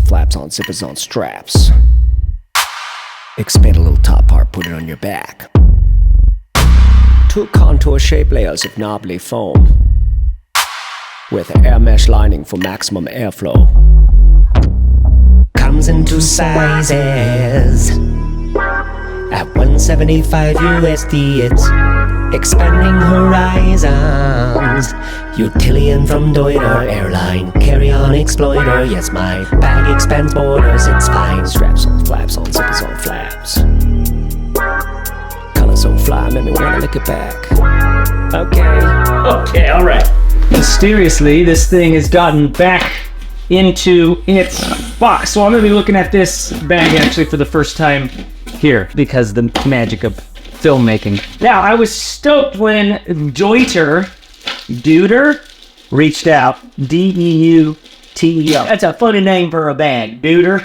flaps on, zippers on straps. Expand a little top part, put it on your back. Two contour shape layers of knobbly foam with air mesh lining for maximum airflow. Comes in two sizes. At 175 USD, it's expanding horizons. Utilion from Deuter airline, carry-on exploiter. Yes, my bag expands borders, it's fine. Straps on, flaps on, zippers on flaps. Color so fly, make me wanna lick it back. Okay, alright. Mysteriously, this thing has gotten back into its box. So I'm gonna be looking at this bag actually for the first time here because the magic of filmmaking. Now, I was stoked when Deuter reached out. D-E-U-T-E-R. That's a funny name for a bag, Deuter.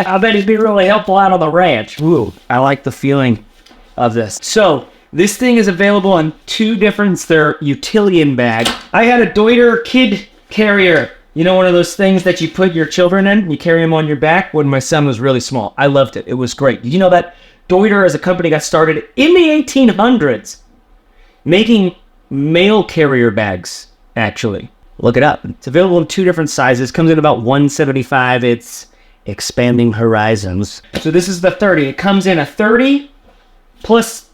I bet he'd be really helpful out on the ranch. Ooh, I like the feeling of this. So, this thing is available in two different, they're Utilion bag. I had a Deuter kid carrier. You know, one of those things that you put your children in, you carry them on your back when my son was really small. I loved it. It was great. Did you know that Deuter as a company got started in the 1800s making mail carrier bags, actually. Look it up. It's available in two different sizes. Comes in about 175. It's expanding horizons. So this is the 30. It comes in a 30 plus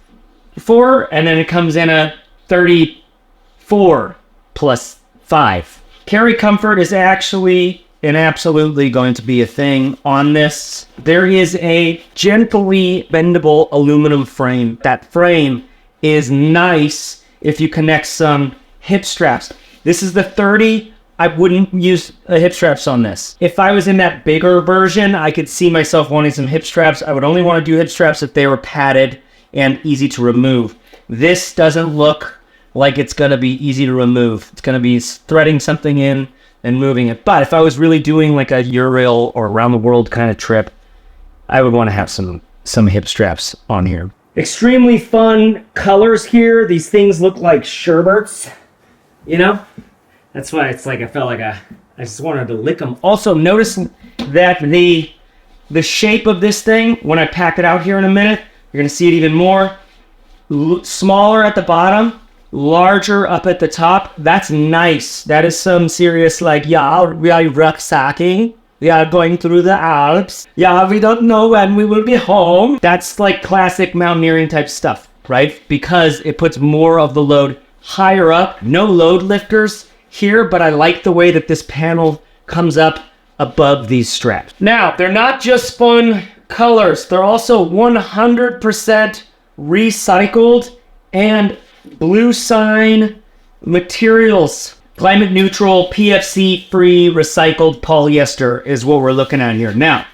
4, and then it comes in a 34 plus 5. Carry comfort is actually and absolutely going to be a thing on this. There is a gently bendable aluminum frame. That frame is nice if you connect some hip straps. This is the 30. I wouldn't use hip straps on this. If I was in that bigger version, I could see myself wanting some hip straps. I would only want to do hip straps if they were padded and easy to remove. This doesn't look like it's gonna be easy to remove. It's gonna be threading something in and moving it. But if I was really doing like a Eurail or around the world kind of trip, I would want to have some hip straps on here. Extremely fun colors here. These things look like sherbets, you know? That's why it's like I felt like I just wanted to lick them. Also, notice that the shape of this thing, when I pack it out here in a minute, you're gonna see it even more. Smaller at the bottom, larger up at the top. That's nice. That is some serious, like, yeah, we are rucksacking. We are going through the Alps. Yeah, we don't know when we will be home. That's like classic mountaineering type stuff, right? Because it puts more of the load higher up. No load lifters here, but I like the way that this panel comes up above these straps. Now, they're not just fun colors. They're also 100% recycled and blue sign materials. Climate neutral, PFC free recycled polyester is what we're looking at here. Now,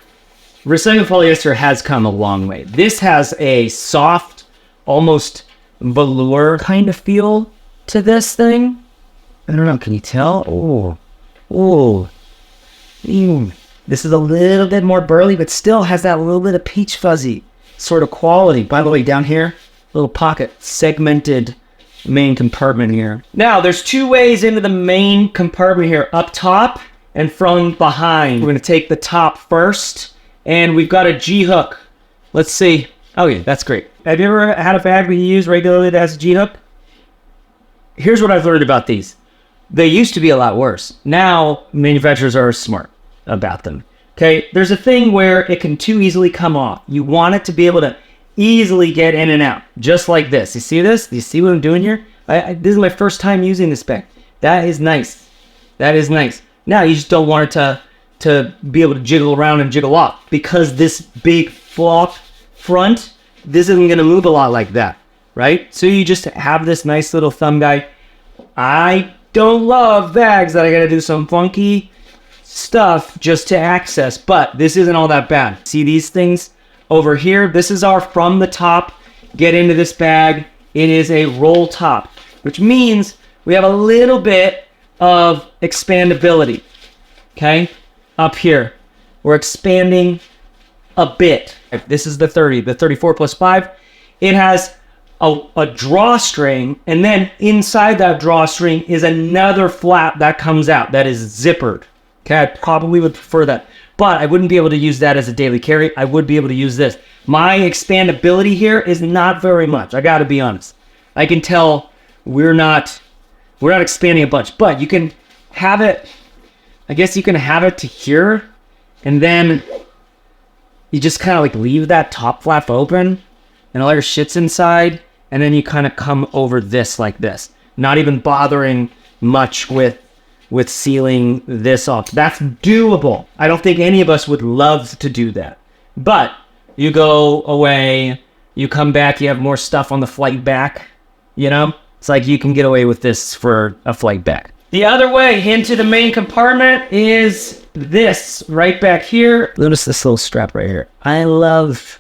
recycled polyester has come a long way. This has a soft, almost velour kind of feel to this thing. I don't know, can you tell? This is a little bit more burly, but still has that little bit of peach fuzzy sort of quality. By the way, down here, little pocket, segmented main compartment here. Now, there's two ways into the main compartment here, up top and from behind. We're gonna take the top first, and we've got a G-hook. Let's see. Oh yeah, that's great. Have you ever had a bag we use regularly that has a G-hook? Here's what I've learned about these. They used to be a lot worse. Now, manufacturers are smart about them. Okay, there's a thing where it can too easily come off. You want it to be able to easily get in and out, just like this. You see this? Do you see what I'm doing here? This is my first time using this bag. That is nice. That is nice. Now you just don't want it to be able to jiggle around and jiggle off, because this big flop front, this isn't going to move a lot like that, right? So you just have this nice little thumb guy. I don't love bags that I got to do some funky stuff just to access, but this isn't all that bad. See these things over here? This is our from the top, get into this bag. It is a roll top, which means we have a little bit of expandability, okay? Up here, we're expanding a bit. This is the 30, the 34 plus 5. It has a drawstring, and then inside that drawstring is another flap that comes out that is zippered, Okay, I probably would prefer that. But I wouldn't be able to use that as a daily carry. I would be able to use this. My expandability here is not very much. I got to be honest. I can tell we're not expanding a bunch. But you can have it, I guess you can have it to here. And then you just kind of like leave that top flap open and all your shit's inside. And then you kind of come over this like this. Not even bothering much with sealing this off. That's doable. I don't think any of us would love to do that. But you go away, you come back, you have more stuff on the flight back, you know? It's like you can get away with this for a flight back. The other way into the main compartment is this right back here. Notice this little strap right here. I love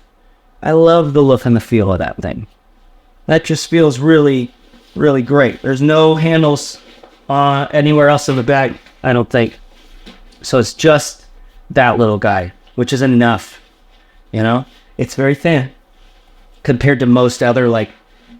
the look and the feel of that thing. That just feels really, really great. There's no handles anywhere else in the bag, I don't think. So it's just that little guy, which is enough. You know, it's very thin compared to most other like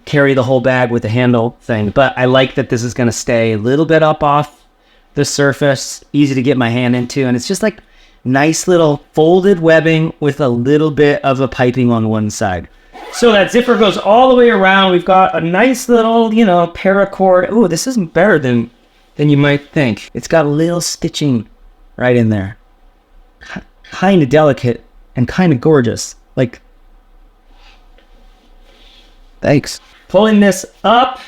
carry the whole bag with the handle thing. But I like that this is going to stay a little bit up off the surface, easy to get my hand into, and it's just like nice little folded webbing with a little bit of a piping on one side. So that zipper goes all the way around. We've got a nice little, you know, paracord. Ooh, this isn't better than you might think. It's got a little stitching right in there. Kind of delicate and kind of gorgeous. Like, thanks. Pulling this up.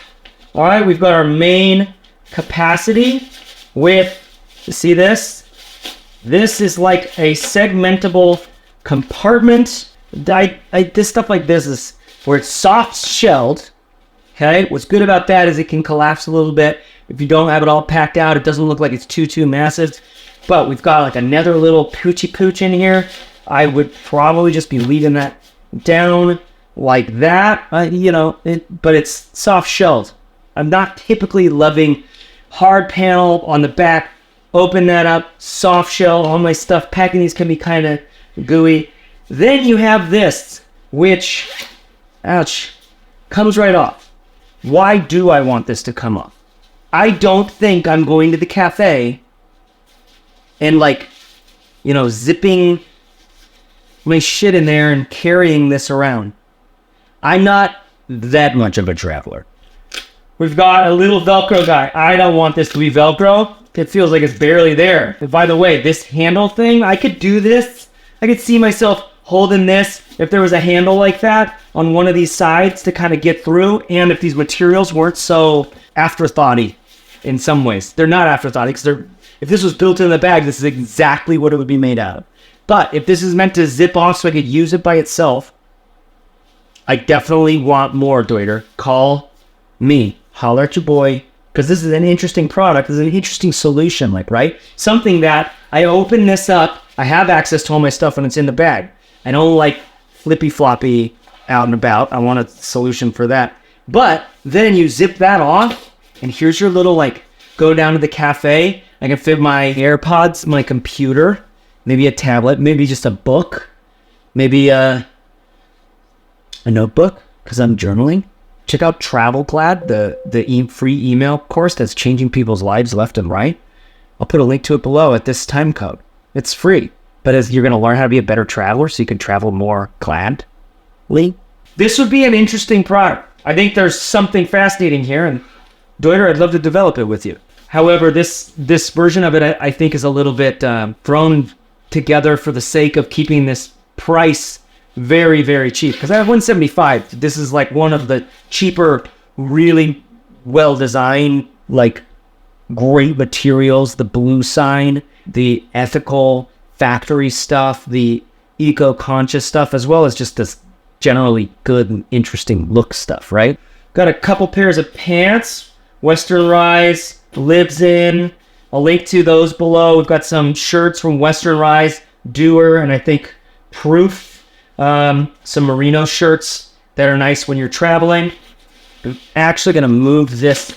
All right, we've got our main capacity with, you see this? This is like a segmentable compartment. This stuff like this is where it's soft shelled. Okay, what's good about that is it can collapse a little bit. If you don't have it all packed out, it doesn't look like it's too massive. But we've got like another little poochy pooch in here. I would probably just be leaving that down like that, you know, but it's soft shelled. I'm not typically loving hard panel on the back. Open that up, soft shell, all my stuff. Packing these can be kind of gooey. Then you have this, which, ouch, comes right off. Why do I want this to come off? I don't think I'm going to the cafe and like, you know, zipping my shit in there and carrying this around. I'm not that much of a traveler. We've got a little Velcro guy. I don't want this to be Velcro. It feels like it's barely there. And by the way, this handle thing, I could do this. I could see myself holding this if there was a handle like that on one of these sides to kind of get through, and if these materials weren't so afterthoughty in some ways. They're not afterthoughty because if this was built in the bag, this is exactly what it would be made out of. But if this is meant to zip off so I could use it by itself, I definitely want more, Deuter. Call me. Holler at your boy. Because this is an interesting product. This is an interesting solution, like, right? Something that I open this up, I have access to all my stuff when it's in the bag. I don't like flippy floppy out and about. I want a solution for that. But then you zip that off, and here's your little, like, go down to the cafe. I can fit my AirPods, my computer, maybe a tablet, maybe just a book, maybe a notebook, because I'm journaling. Check out TravelClad, the free email course that's changing people's lives left and right. I'll put a link to it below at this time code. It's free, but as you're going to learn how to be a better traveler so you can travel more gladly. This would be an interesting product. I think there's something fascinating here, and Deuter, I'd love to develop it with you. However, this version of it, I think, is a little bit thrown together for the sake of keeping this price very, very cheap. Because I have $175. This is like one of the cheaper, really well-designed, like great materials, the blue sign, the ethical factory stuff, the eco-conscious stuff, as well as just this generally good and interesting look stuff, right? Got a couple pairs of pants, Western Rise, Lives In. I'll link to those below. We've got some shirts from Western Rise, Doer, and I think Proof. Some merino shirts that are nice when you're traveling. I'm actually going to move this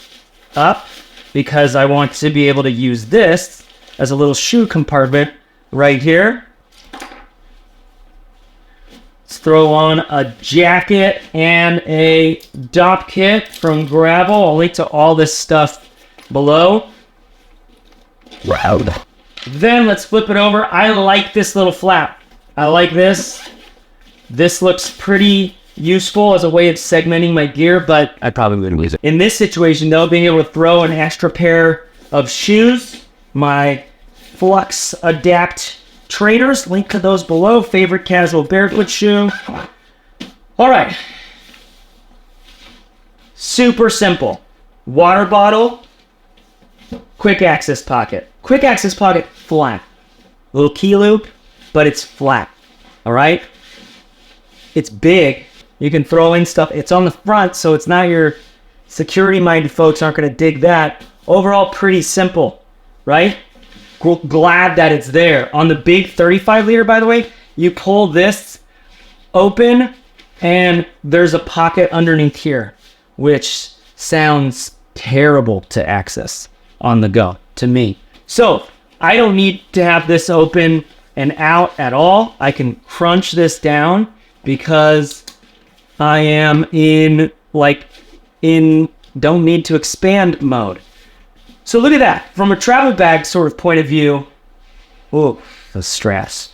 up because I want to be able to use this as a little shoe compartment right here. Let's throw on a jacket and a dop kit from Gravel. I'll link to all this stuff below. Loud. Then let's flip it over. I like this little flap. I like this. This looks pretty useful as a way of segmenting my gear, but I probably wouldn't use it. In this situation though, being able to throw an extra pair of shoes, my Flux Adapt trainers, link to those below, favorite casual barefoot shoe. All right. Super simple. Water bottle, quick access pocket. Quick access pocket, flat. Little key loop, but it's flat. All right? It's big. You can throw in stuff. It's on the front, so it's not your security-minded folks aren't going to dig that. Overall, pretty simple, right? Glad that it's there. On the big 35 liter, by the way, you pull this open, and there's a pocket underneath here, which sounds terrible to access on the go to me. So I don't need to have this open and out at all. I can crunch this down because I am in don't need to expand mode. So look at that. From a travel bag sort of point of view, oh, the straps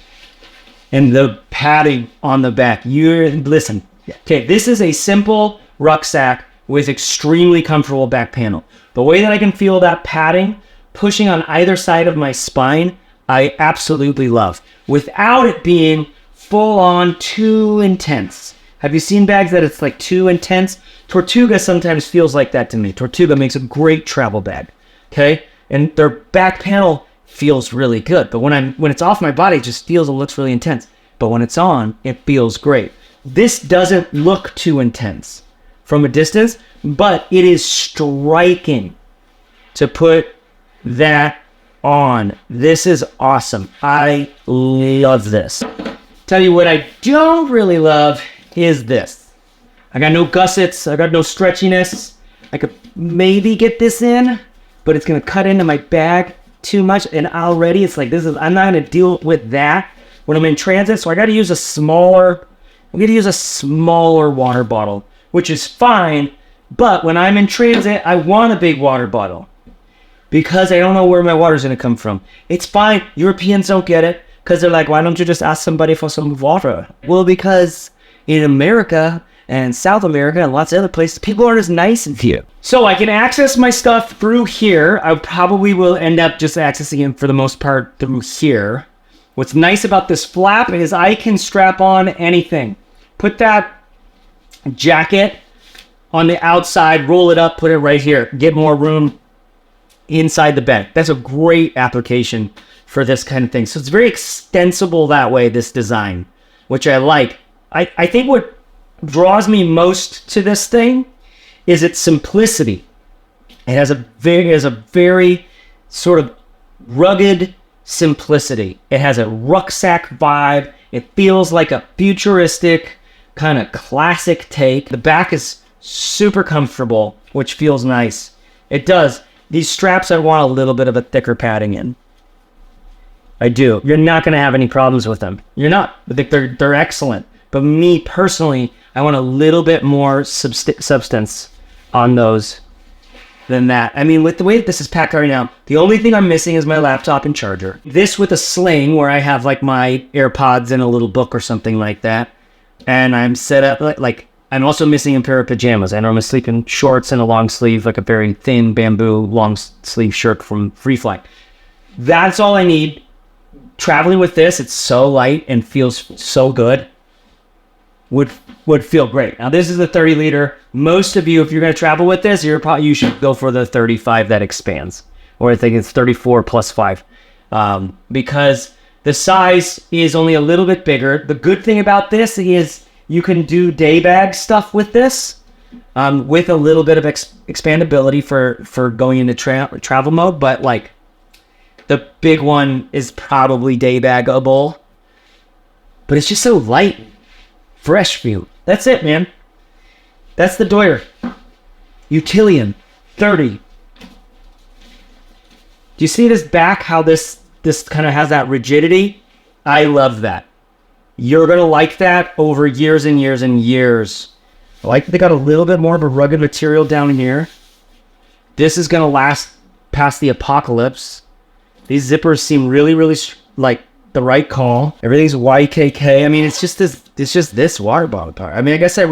and the padding on the back. Listen, okay, this is a simple rucksack with extremely comfortable back panel. The way that I can feel that padding pushing on either side of my spine, I absolutely love, without it being full on too intense. Have you seen bags that it's like too intense? Tortuga sometimes feels like that to me. Tortuga makes a great travel bag, okay? And their back panel feels really good, but when it's off my body, it just feels and looks really intense. But when it's on, it feels great. This doesn't look too intense from a distance, but it is striking to put that on. This is awesome. I love this. Tell you what I don't really love is this. I got no gussets. I got no stretchiness. I could maybe get this in, but it's gonna cut into my bag too much. And already it's like, I'm not gonna deal with that when I'm in transit. So I gotta use a smaller water bottle, which is fine. But when I'm in transit, I want a big water bottle because I don't know where my water's gonna come from. It's fine. Europeans don't get it because they're like, why don't you just ask somebody for some water? Well, because in America and South America and lots of other places, people aren't as nice as you. So I can access my stuff through here. I probably will end up just accessing it for the most part through here. What's nice about this flap is I can strap on anything. Put that jacket on the outside, roll it up, put it right here. Get more room inside the bed. That's a great application for this kind of thing. So it's very extensible that way, this design, which I like. I think what draws me most to this thing is its simplicity. It has a very sort of rugged simplicity. It has a rucksack vibe. It feels like a futuristic kind of classic take. The back is super comfortable, which feels nice. It does. These straps I want a little bit of a thicker padding in. I do. You're not going to have any problems with them. You're not. They're excellent. But me personally, I want a little bit more substance on those than that. I mean, with the way that this is packed right now, the only thing I'm missing is my laptop and charger. This with a sling where I have like my AirPods and a little book or something like that. And I'm set up like I'm also missing a pair of pajamas. I normally sleep in shorts and a long sleeve, like a very thin bamboo long sleeve shirt from Free Fly. That's all I need. Traveling with this, it's so light and feels so good. Would feel great. Now this is the 30 liter. Most of you, if you're going to travel with this, you should go for the 35 that expands, or I think it's 34 plus 5, because the size is only a little bit bigger. The good thing about this is you can do day bag stuff with this, with a little bit of expandability for going into travel mode. But like the big one is probably day bagable, but it's just so light. Fresh view. That's it, man. That's the Deuter. Utilion 30. Do you see this back, how this kind of has that rigidity? I love that. You're going to like that over years and years and years. I like that they got a little bit more of a rugged material down here. This is going to last past the apocalypse. These zippers seem really, really like the right call. Everything's YKK. I mean, it's just this water bottle power. I mean, I guess I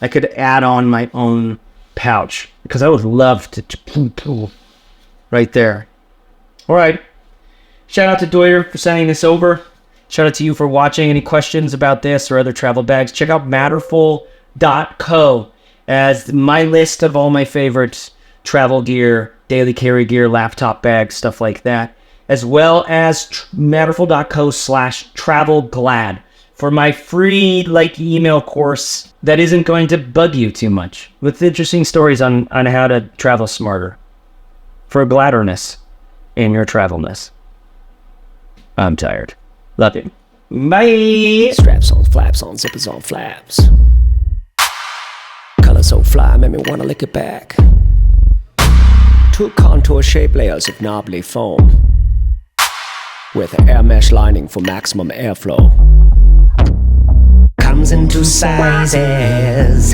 could add on my own pouch because I would love to right there. All right. Shout out to Deuter for sending this over. Shout out to you for watching. Any questions about this or other travel bags, check out matterful.co as my list of all my favorite travel gear, daily carry gear, laptop bags, stuff like that, as well as matterful.co/travelglad for my free email course that isn't going to bug you too much with interesting stories on how to travel smarter for gladderness in your travelness. I'm tired. Love you. Bye. Straps on, flaps on, zippers on, flaps. Color so fly, made me wanna lick it back. Two contour shape layers of knobbly foam with an air mesh lining for maximum airflow. Comes in two sizes.